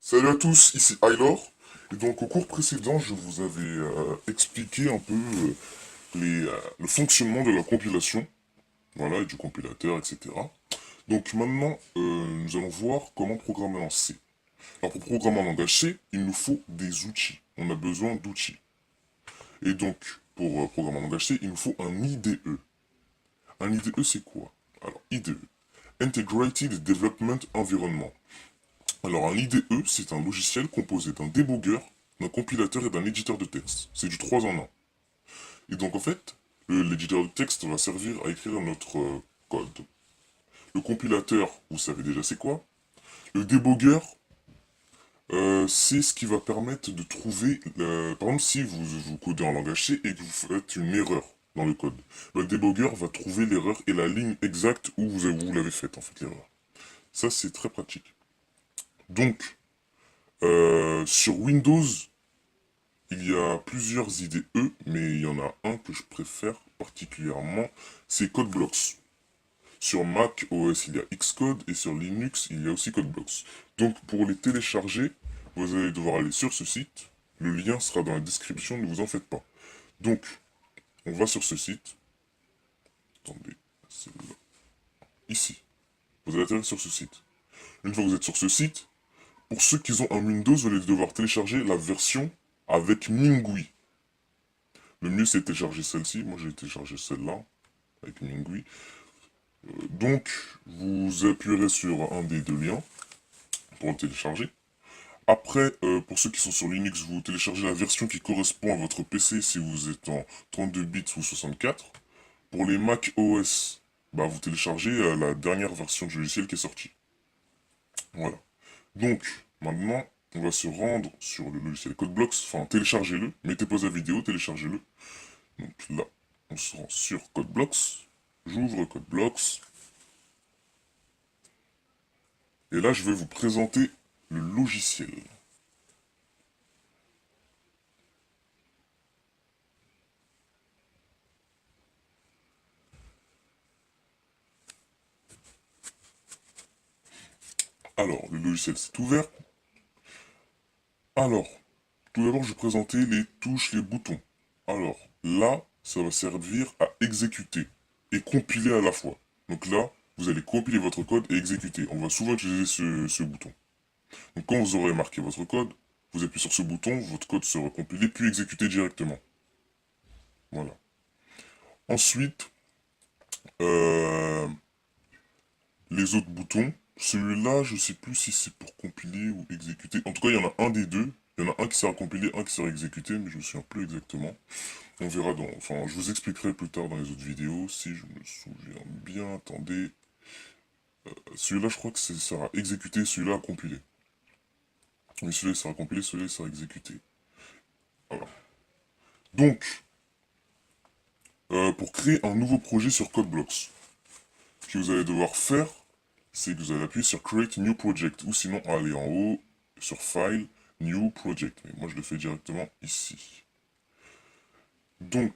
Salut à tous, ici Aylor. Et donc au cours précédent, je vous avais expliqué un peu le fonctionnement de la compilation, voilà, et du compilateur, etc. Donc maintenant, nous allons voir comment programmer en C. Alors pour programmer en langage C, il nous faut des outils. On a besoin d'outils. Et donc, pour programmer en langage C, il nous faut un IDE. Un IDE, c'est quoi? Alors, IDE, Integrated Development Environment. Alors un IDE, c'est un logiciel composé d'un débogueur, d'un compilateur et d'un éditeur de texte. C'est du 3 en 1. Et donc en fait, l'éditeur de texte va servir à écrire notre code. Le compilateur, vous savez déjà c'est quoi. Le débogueur, c'est ce qui va permettre de trouver, par exemple si vous codez en langage C et que vous faites une erreur dans le code, le débogueur va trouver l'erreur et la ligne exacte où vous l'avez faite en fait l'erreur. Ça c'est très pratique. Donc, sur Windows, il y a plusieurs IDE, mais il y en a un que je préfère particulièrement, c'est CodeBlocks. Sur Mac OS, il y a Xcode et sur Linux, il y a aussi CodeBlocks. Donc pour les télécharger, vous allez devoir aller sur ce site. Le lien sera dans la description, ne vous en faites pas. Donc, on va sur ce site. Attendez, c'est là. Ici. Vous allez atterrir sur ce site. Une fois que vous êtes sur ce site, pour ceux qui ont un Windows, vous allez devoir télécharger la version avec Mingui. Le mieux c'est de télécharger celle-ci. Moi j'ai téléchargé celle-là avec Mingui. Donc vous appuierez sur un des deux liens pour le télécharger. Après, pour ceux qui sont sur Linux, vous téléchargez la version qui correspond à votre PC si vous êtes en 32 bits ou 64. Pour les Mac OS, bah, vous téléchargez la dernière version du logiciel qui est sortie. Voilà. Donc, maintenant, on va se rendre sur le logiciel CodeBlocks, enfin téléchargez-le, mettez pause à vidéo, téléchargez-le. Donc là, on se rend sur CodeBlocks. J'ouvre CodeBlocks. Et là, je vais vous présenter le logiciel. Alors, le logiciel s'est ouvert. Alors, tout d'abord, je vais présenter les touches, les boutons. Alors, là, ça va servir à exécuter et compiler à la fois. Donc là, vous allez compiler votre code et exécuter. On va souvent utiliser ce bouton. Donc quand vous aurez marqué votre code, vous appuyez sur ce bouton, votre code sera compilé puis exécuté directement. Voilà. Ensuite, euh, les autres boutons, celui-là, je sais plus si c'est pour compiler ou exécuter. En tout cas, il y en a un des deux. Il y en a un qui sera compilé, un qui sera exécuté, mais je me souviens plus exactement. On verra dans... Enfin, je vous expliquerai plus tard dans les autres vidéos, si je me souviens bien. Attendez. Celui-là, je crois que ça sera exécuté, celui-là à compiler. Oui, celui-là, il sera compilé, celui-là, il sera exécuté. Voilà. Donc, pour créer un nouveau projet sur CodeBlocks, ce que vous allez devoir faire, c'est que vous allez appuyer sur Create New Project, ou sinon aller en haut, sur File, New Project. Mais moi je le fais directement ici. Donc,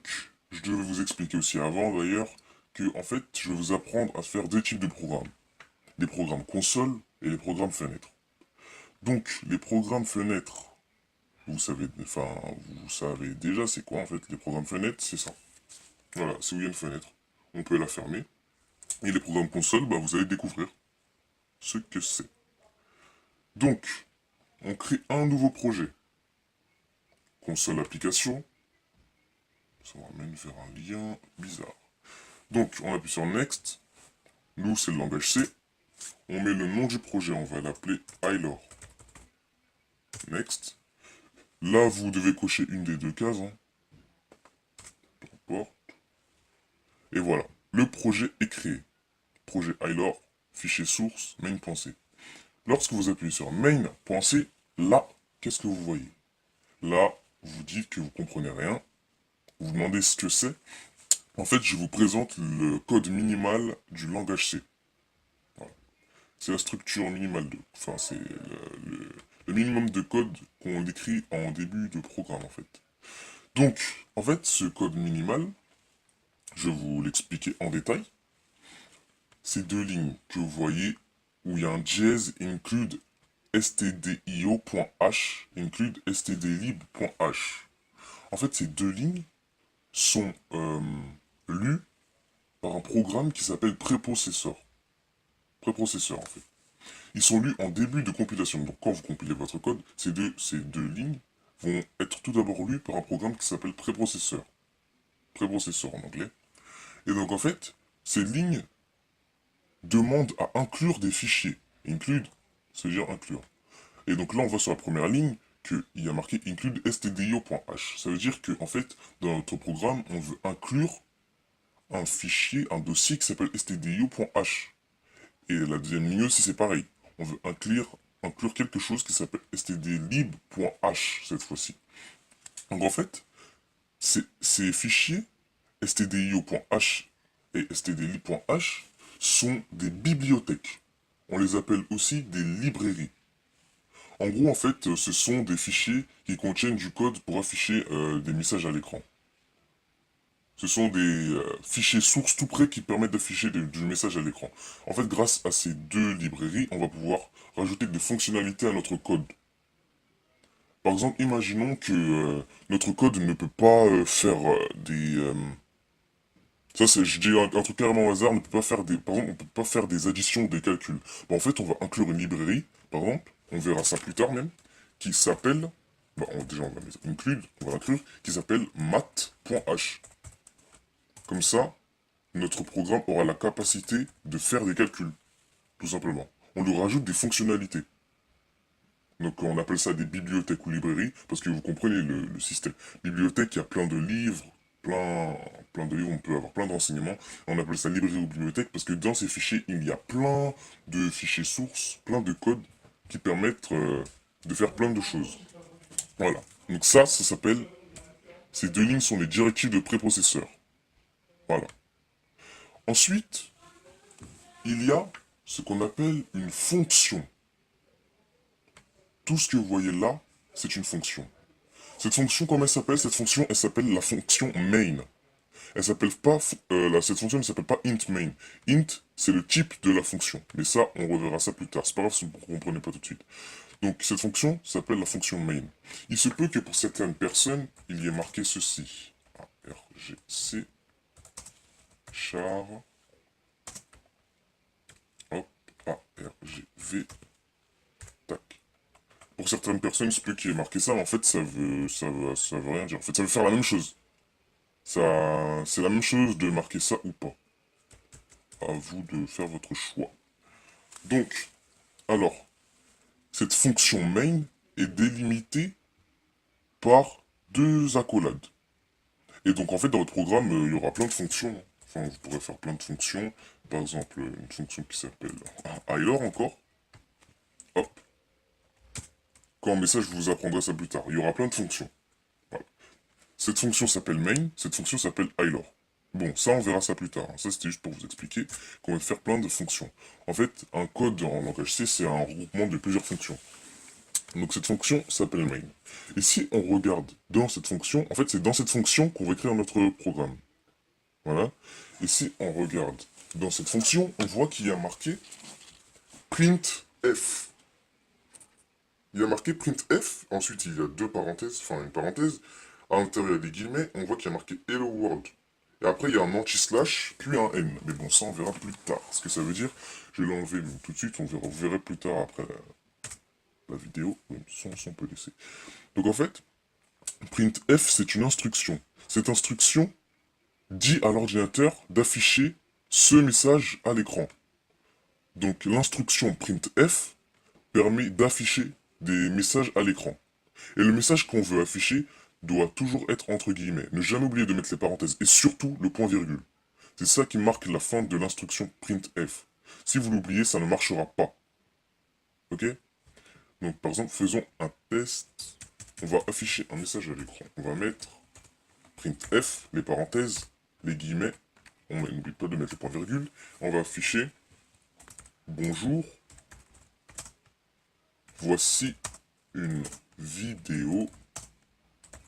je devais vous expliquer aussi avant d'ailleurs, que en fait, je vais vous apprendre à faire deux types de programmes. Des programmes console et les programmes fenêtre. Donc, les programmes fenêtre, vous savez déjà c'est quoi en fait, les programmes fenêtre, c'est ça. Voilà, c'est où il y a une fenêtre. On peut la fermer. Et les programmes console, bah, vous allez découvrir ce que c'est. Donc, on crée un nouveau projet. Console application. Ça m'amène vers un lien bizarre. Donc, on appuie sur Next. Nous, c'est le langage C. On met le nom du projet. On va l'appeler Aylor. Next. Là, vous devez cocher une des deux cases. Hein. Et voilà. Le projet est créé. Projet Aylor. Fichier source. Main.c. Lorsque vous appuyez sur Main.c, là, qu'est-ce que vous voyez? Là, vous dites que vous comprenez rien. Vous demandez ce que c'est. En fait, je vous présente le code minimal du langage C. Voilà. C'est la structure minimale de... Enfin, c'est le minimum de code qu'on écrit en début de programme, en fait. Donc, en fait, ce code minimal, je vais vous l'expliquer en détail. Ces deux lignes que vous voyez, où il y a un dièse include stdio.h, include stdlib.h. En fait, ces deux lignes sont lues par un programme qui s'appelle préprocesseur. Préprocesseur, en fait. Ils sont lus en début de compilation. Donc, quand vous compilez votre code, ces deux lignes vont être tout d'abord lues par un programme qui s'appelle préprocesseur. Préprocesseur en anglais. Et donc, en fait, ces lignes demandent à inclure des fichiers. Include, c'est-à-dire inclure. Et donc là, on voit sur la première ligne qu'il y a marqué include stdio.h. Ça veut dire que, en fait, dans notre programme, on veut inclure un fichier, un dossier qui s'appelle stdio.h. Et la deuxième ligne aussi, c'est pareil. On veut inclure quelque chose qui s'appelle stdlib.h cette fois-ci. Donc en fait, ces fichiers stdio.h et stdlib.h sont des bibliothèques. On les appelle aussi des librairies. En gros, en fait, ce sont des fichiers qui contiennent du code pour afficher des messages à l'écran. Ce sont des fichiers sources tout prêts qui permettent d'afficher du message à l'écran. En fait, grâce à ces deux librairies, on va pouvoir rajouter des fonctionnalités à notre code. Par exemple, imaginons que notre code ne peut pas faire des... ça, je dis un truc carrément au hasard, ne peut pas faire des... Par exemple, on peut pas faire des additions, des calculs. Bon, en fait, on va inclure une librairie, par exemple, on verra ça plus tard même, qui s'appelle... déjà, on va l'inclure, qui s'appelle math.h. Comme ça, notre programme aura la capacité de faire des calculs, tout simplement. On lui rajoute des fonctionnalités. Donc on appelle ça des bibliothèques ou librairies, parce que vous comprenez le système. Bibliothèque, il y a plein de livres, plein de livres, on peut avoir plein d'enseignements. On appelle ça librairie ou bibliothèque, parce que dans ces fichiers, il y a plein de fichiers sources, plein de codes qui permettent de faire plein de choses. Voilà. Donc ça s'appelle... Ces deux lignes sont les directives de préprocesseur. Voilà. Ensuite, il y a ce qu'on appelle une fonction. Tout ce que vous voyez là, c'est une fonction. Cette fonction, comment elle s'appelle? Cette fonction, elle s'appelle la fonction main. Elle s'appelle pas, cette fonction ne s'appelle pas int main. Int, c'est le type de la fonction. Mais ça, on reverra ça plus tard. C'est pas grave si vous ne comprenez pas tout de suite. Donc, cette fonction s'appelle la fonction main. Il se peut que pour certaines personnes, il y ait marqué ceci. ARGC, char, hop, ARGV, tac. Pour certaines personnes, il se peut qu'il y ait marqué ça, mais en fait, ça veut rien dire. En fait, ça veut faire la même chose. C'est la même chose de marquer ça ou pas. À vous de faire votre choix. Donc, alors, cette fonction main est délimitée par deux accolades. Et donc, en fait, dans votre programme, il y aura plein de fonctions. Enfin, vous pourrez faire plein de fonctions. Par exemple, une fonction qui s'appelle Ailor encore. Hop. Quand message, je vous apprendrai ça plus tard. Il y aura plein de fonctions. Voilà. Cette fonction s'appelle main, cette fonction s'appelle Ailor. Bon, ça, on verra ça plus tard. Ça, c'était juste pour vous expliquer qu'on va faire plein de fonctions. En fait, un code en langage C, c'est un regroupement de plusieurs fonctions. Donc, cette fonction s'appelle main. Et si on regarde dans cette fonction, en fait, c'est dans cette fonction qu'on va écrire notre programme. Voilà. Et si on regarde dans cette fonction, on voit qu'il y a marqué printf. Il y a marqué printf, ensuite il y a deux parenthèses, enfin une parenthèse, à l'intérieur des guillemets, on voit qu'il y a marqué hello world. Et après il y a un anti-slash, puis un n. Mais bon, ça on verra plus tard. Ce que ça veut dire, je vais l'enlever tout de suite, vous verrez plus tard après la vidéo. Ça on peut laisser. Donc en fait, printf c'est une instruction. Cette instruction dit à l'ordinateur d'afficher ce message à l'écran. Donc l'instruction printf permet d'afficher des messages à l'écran. Et le message qu'on veut afficher doit toujours être entre guillemets. Ne jamais oublier de mettre les parenthèses. Et surtout le point virgule. C'est ça qui marque la fin de l'instruction printf. Si vous l'oubliez, ça ne marchera pas. Ok? Donc par exemple, faisons un test. On va afficher un message à l'écran. On va mettre printf, les parenthèses, les guillemets. On n'oublie pas de mettre le point virgule. On va afficher bonjour. Voici une vidéo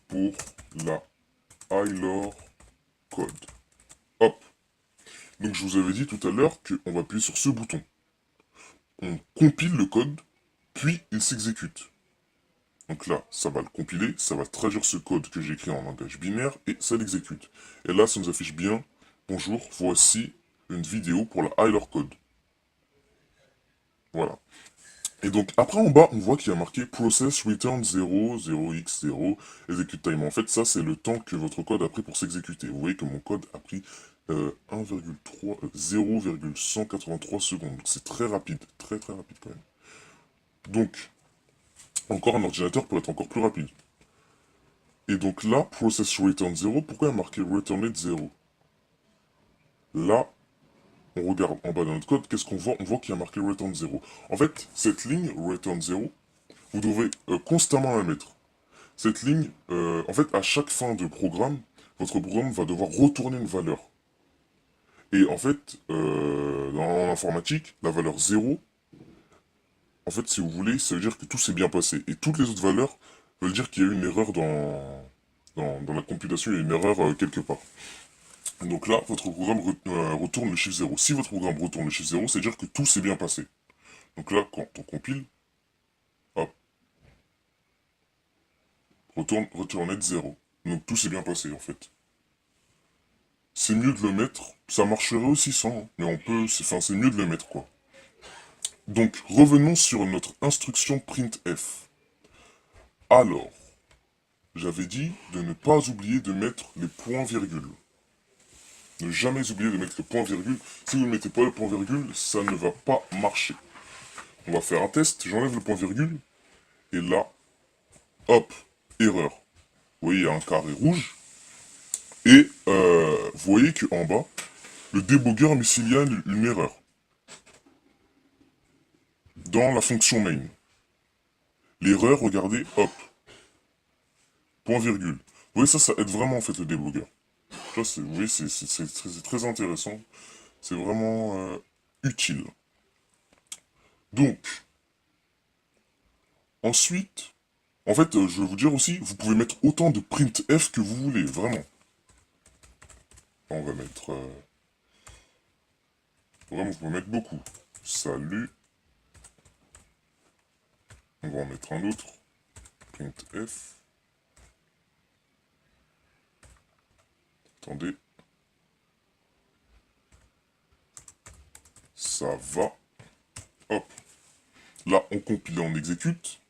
pour la Ailor code. Hop. Donc je vous avais dit tout à l'heure qu'on va appuyer sur ce bouton. On compile le code puis il s'exécute. Donc là, ça va le compiler, ça va traduire ce code que j'ai écrit en langage binaire, et ça l'exécute. Et là, ça nous affiche bien, bonjour, voici une vidéo pour la Heiler Code. Voilà. Et donc, après, en bas, on voit qu'il y a marqué Process Return 0, 0x0, Execute Time. En fait, ça, c'est le temps que votre code a pris pour s'exécuter. Vous voyez que mon code a pris 1,3, 0,183 secondes. Donc, c'est très rapide. Très, très rapide, quand même. Donc, encore un ordinateur peut être encore plus rapide. Et donc là, Process Return 0, pourquoi il y a marqué Returned 0? Là, on regarde en bas de notre code, qu'est-ce qu'on voit? On voit qu'il y a marqué Return 0. En fait, cette ligne, Return 0, vous devez constamment la mettre. Cette ligne, en fait, à chaque fin de programme, votre programme va devoir retourner une valeur. Et en fait, dans l'informatique, la valeur 0, en fait, si vous voulez, ça veut dire que tout s'est bien passé. Et toutes les autres valeurs veulent dire qu'il y a eu une erreur dans la computation, il y a une erreur quelque part. Donc là, votre programme retourne le chiffre 0. Si votre programme retourne le chiffre 0, c'est dire que tout s'est bien passé. Donc là, quand on compile, hop, retourne 0. Donc tout s'est bien passé en fait. C'est mieux de le mettre, ça marcherait aussi sans, hein, mais on peut, c'est mieux de le mettre quoi. Donc revenons sur notre instruction printf. Alors, j'avais dit de ne pas oublier de mettre les points-virgules. Ne jamais oublier de mettre le point-virgule. Si vous ne mettez pas le point-virgule, ça ne va pas marcher. On va faire un test, j'enlève le point-virgule, et là, hop, erreur. Vous voyez, il y a un carré rouge, et vous voyez qu'en bas, le débogueur me signale une erreur dans la fonction main. L'erreur, regardez, hop, point-virgule. Vous voyez, ça aide vraiment en fait le débogueur. Ça, vous voyez, c'est très intéressant. C'est vraiment utile. Donc, ensuite, en fait, je vais vous dire aussi, vous pouvez mettre autant de printf que vous voulez, vraiment. On va mettre... vraiment, vous pouvez mettre beaucoup. Salut. On va en mettre un autre. Printf. Attendez. Ça va. Hop. Là, on compile et on exécute.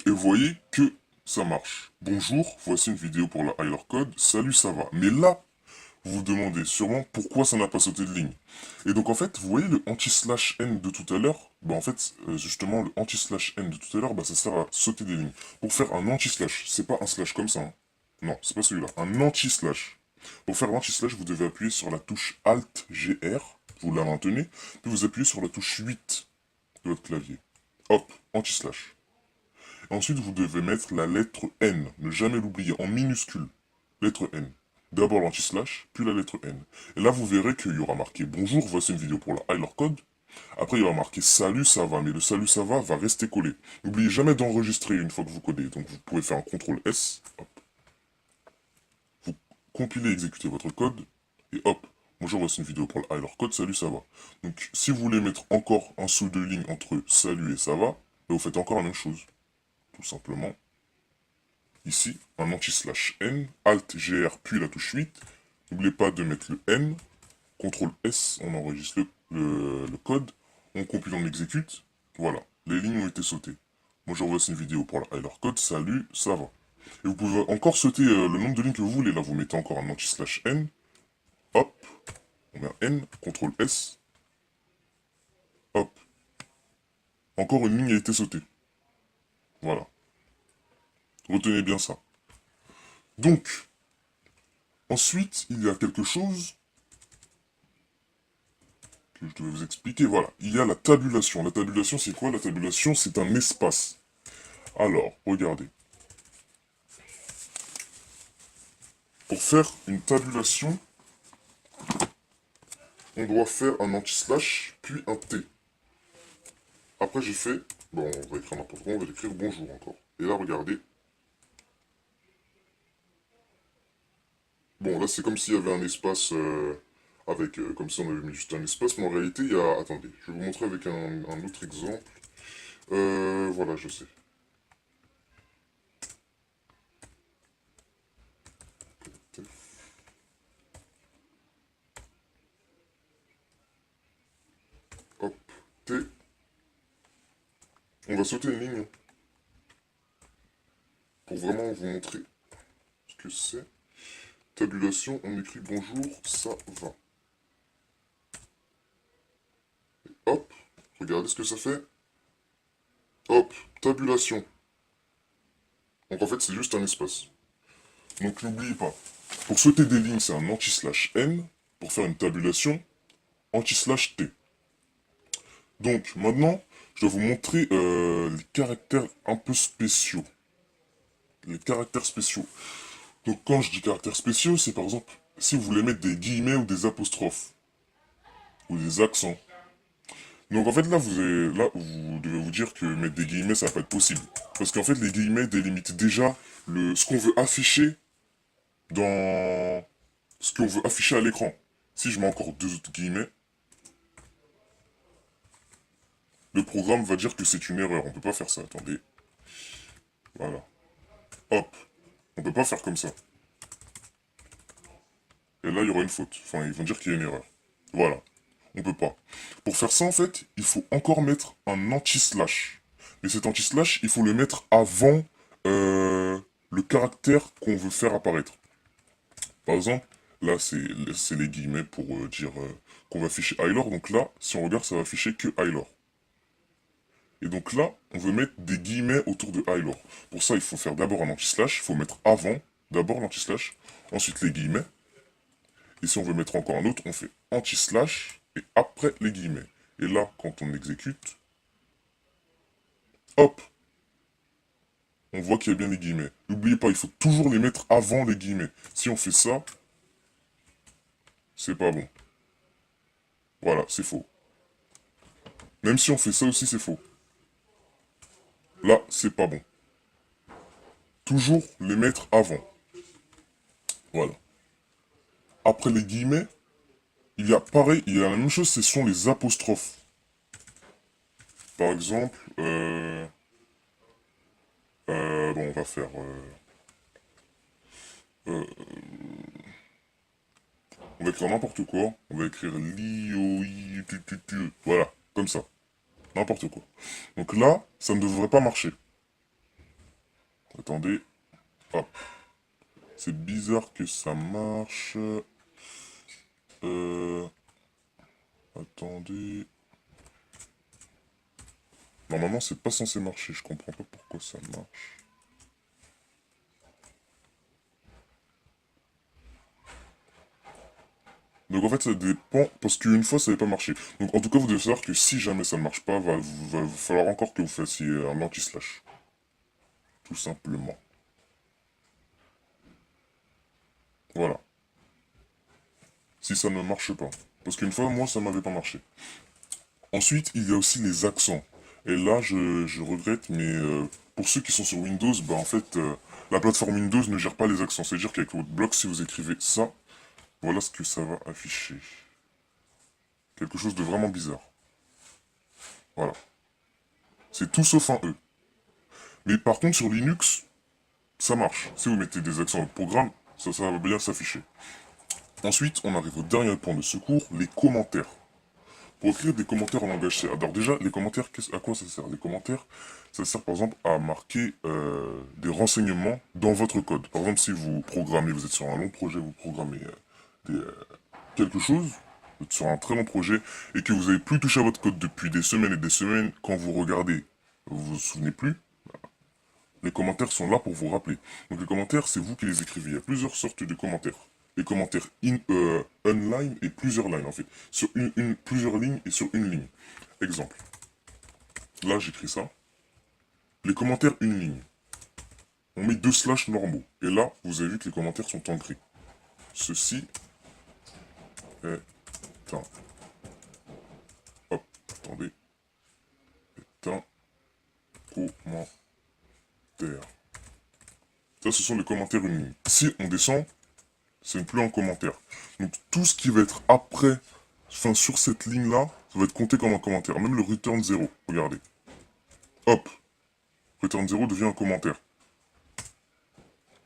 Et vous voyez que ça marche. Bonjour, voici une vidéo pour la Heiler Code. Salut, ça va. Mais là, vous vous demandez sûrement pourquoi ça n'a pas sauté de ligne. Et donc en fait, vous voyez le anti-slash n de tout à l'heure? Bah en fait, justement, le anti-slash n de tout à l'heure, bah ça sert à sauter des lignes. Pour faire un anti-slash, c'est pas un slash comme ça. Hein. Non, c'est pas celui-là. Un anti-slash. Pour faire l'anti-slash, vous devez appuyer sur la touche Alt-GR, vous la maintenez, puis vous appuyez sur la touche 8 de votre clavier. Hop, anti-slash. Ensuite, vous devez mettre la lettre N, ne jamais l'oublier, en minuscule. Lettre N. D'abord l'anti-slash, puis la lettre N. Et là, vous verrez qu'il y aura marqué bonjour, voici une vidéo pour la Heiler Code. Après, il y aura marqué salut, ça va, mais le salut, ça va rester collé. N'oubliez jamais d'enregistrer une fois que vous codez. Donc, vous pouvez faire un CTRL S, hop. Vous compilez et exécutez votre code, et hop. Bonjour, voici une vidéo pour la Heiler Code, salut, ça va. Donc, si vous voulez mettre encore un saut de ligne entre salut et ça va, vous faites encore la même chose. Tout simplement. Ici, un anti-slash N, Alt-GR, puis la touche 8. N'oubliez pas de mettre le N, CTRL S, on enregistre le code, on compile, on exécute. Voilà, les lignes ont été sautées. Moi, je voici une vidéo pour la Heiler Code, salut, ça va. Et vous pouvez encore sauter le nombre de lignes que vous voulez. Là, vous mettez encore un anti-slash N, hop, on met un N, CTRL S, hop. Encore une ligne a été sautée. Voilà. Retenez bien ça. Donc, ensuite, il y a quelque chose que je devais vous expliquer. Voilà, il y a la tabulation. La tabulation, c'est quoi? La tabulation, c'est un espace. Alors, regardez. Pour faire une tabulation, on doit faire un anti-slash, puis un T. Après, j'ai fait... Bon, on va écrire n'importe quoi, on va écrire bonjour encore. Et là, regardez. Bon, là, c'est comme s'il y avait un espace avec, comme si on avait mis juste un espace, mais en réalité, il y a... Attendez, je vais vous montrer avec un autre exemple. Voilà, je sais. Hop, T. On va sauter une ligne pour vraiment vous montrer ce que c'est. Tabulation, on écrit bonjour, ça va. Hop, regardez ce que ça fait. Hop, tabulation. Donc en fait, c'est juste un espace. Donc n'oubliez pas, pour sauter des lignes, c'est un anti-slash n. Pour faire une tabulation, anti-slash t. Donc maintenant, je vais vous montrer les caractères un peu spéciaux. Les caractères spéciaux. Donc quand je dis caractères spéciaux, c'est par exemple si vous voulez mettre des guillemets ou des apostrophes. Ou des accents. Donc en fait vous devez vous dire que mettre des guillemets ça va pas être possible. Parce qu'en fait les guillemets délimitent déjà ce qu'on veut afficher dans ce qu'on veut afficher à l'écran. Si je mets encore deux autres guillemets, le programme va dire que c'est une erreur. On peut pas faire ça, attendez. Voilà. Hop. On peut pas faire comme ça. Et là il y aura une faute. Enfin ils vont dire qu'il y a une erreur. Voilà. On peut pas. Pour faire ça en fait, il faut encore mettre un anti-slash. Mais cet anti-slash, il faut le mettre avant le caractère qu'on veut faire apparaître. Par exemple, là, c'est les guillemets pour dire qu'on va afficher Hylor. Donc là, si on regarde, ça va afficher que Hylor. Et donc là, on veut mettre des guillemets autour de Hylor. Pour ça, il faut faire d'abord un anti-slash. Il faut mettre avant, d'abord l'anti-slash, ensuite les guillemets. Et si on veut mettre encore un autre, on fait anti-slash et après les guillemets. Et là, quand on exécute, hop, on voit qu'il y a bien les guillemets. N'oubliez pas, il faut toujours les mettre avant les guillemets. Si on fait ça, c'est pas bon. Voilà, c'est faux. Même si on fait ça aussi, c'est faux. Là, c'est pas bon. Toujours les mettre avant. Voilà. Après les guillemets, il y a pareil, il y a la même chose, ce sont les apostrophes. Par exemple, bon, on va faire... euh, on va écrire n'importe quoi. On va écrire voilà, comme ça. N'importe quoi. Donc là, ça ne devrait pas marcher. Attendez. Hop. C'est bizarre que ça marche. Attendez. Normalement, c'est pas censé marcher. Je comprends pas pourquoi ça marche. Donc en fait, ça dépend, parce qu'une fois, ça n'avait pas marché. Donc en tout cas, vous devez savoir que si jamais ça ne marche pas, va falloir encore que vous fassiez un anti-slash. Tout simplement. Voilà. Si ça ne marche pas. Parce qu'une fois, moi, ça m'avait pas marché. Ensuite, il y a aussi les accents. Et là, je regrette, mais pour ceux qui sont sur Windows, bah en fait, la plateforme Windows ne gère pas les accents. C'est-à-dire qu'avec votre bloc, si vous écrivez ça, voilà ce que ça va afficher. Quelque chose de vraiment bizarre. Voilà. C'est tout sauf un E. Mais par contre, sur Linux, ça marche. Si vous mettez des accents dans le programme, ça va bien s'afficher. Ensuite, on arrive au dernier point de secours, les commentaires. Pour écrire des commentaires en langage C. Alors déjà, les commentaires, à quoi ça sert? Les commentaires, ça sert par exemple à marquer des renseignements dans votre code. Par exemple, si vous programmez, vous êtes sur un long projet, vous programmez quelque chose, vous êtes sur un très long projet, et que vous n'avez plus touché à votre code depuis des semaines et des semaines, quand vous regardez, vous vous souvenez plus, les commentaires sont là pour vous rappeler. Donc les commentaires, c'est vous qui les écrivez. Il y a plusieurs sortes de commentaires. Les commentaires online et plusieurs lines en fait. Sur plusieurs lignes et sur une ligne. Exemple. Là, j'écris ça. Les commentaires une ligne. On met deux slash normaux. Et là, vous avez vu que les commentaires sont en gris. Ceci est un... Hop, attendez. Est un commentaire. Ça, ce sont les commentaires une ligne. Si on descend, C'est plus un commentaire. Donc tout ce qui va être après, enfin sur cette ligne-là, ça va être compté comme un commentaire. Même le return 0, regardez. Hop, return 0 devient un commentaire.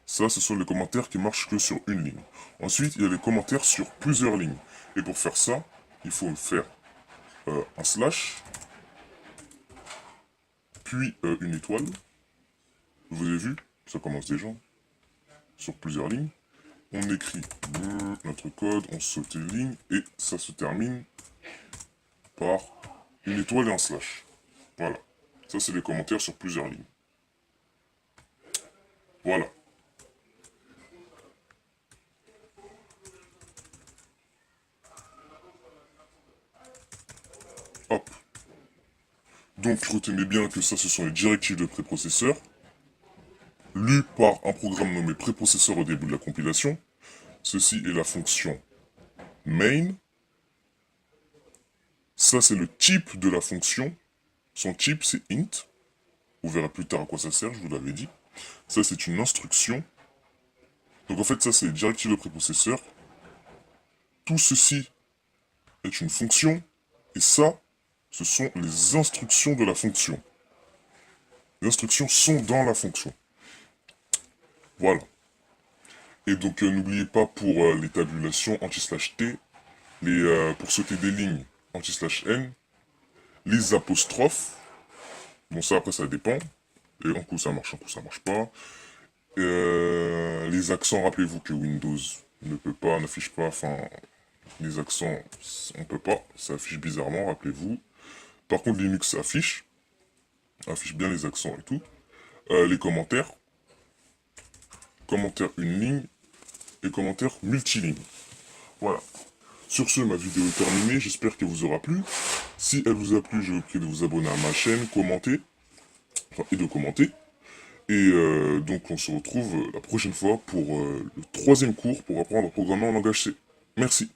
Ça, ce sont les commentaires qui marchent que sur une ligne. Ensuite, il y a les commentaires sur plusieurs lignes. Et pour faire ça, il faut faire un slash, puis une étoile. Vous avez vu, ça commence déjà sur plusieurs lignes. On écrit notre code, on saute une ligne, et ça se termine par une étoile et un slash. Voilà. Ça, c'est les commentaires sur plusieurs lignes. Voilà. Hop. Donc, retenez bien que ça, ce sont les directives de préprocesseur, lues par un programme nommé préprocesseur au début de la compilation. Ceci est la fonction main. Ça, c'est le type de la fonction. Son type, c'est int. Vous verrez plus tard à quoi ça sert, je vous l'avais dit. Ça, c'est une instruction. Donc, en fait, ça, c'est les directives de préprocesseur. Tout ceci est une fonction. Et ça, ce sont les instructions de la fonction. Les instructions sont dans la fonction. Voilà. Et donc, n'oubliez pas pour les tabulations anti/t, pour sauter des lignes anti/n, les apostrophes. Bon, ça, après, ça dépend. Et un coup, ça marche, un coup, ça marche pas. Les accents, rappelez-vous que Windows ne peut pas, n'affiche pas, enfin, les accents, on peut pas, ça affiche bizarrement, rappelez-vous. Par contre, Linux affiche bien les accents et tout. Les commentaires, commentaires une ligne, et commentaires multilignes. Voilà. Sur ce, ma vidéo est terminée, j'espère qu'elle vous aura plu. Si elle vous a plu, je vous prie de vous abonner à ma chaîne, commenter, et de commenter. Et donc on se retrouve la prochaine fois pour le troisième cours pour apprendre à programmer en langage C. Merci.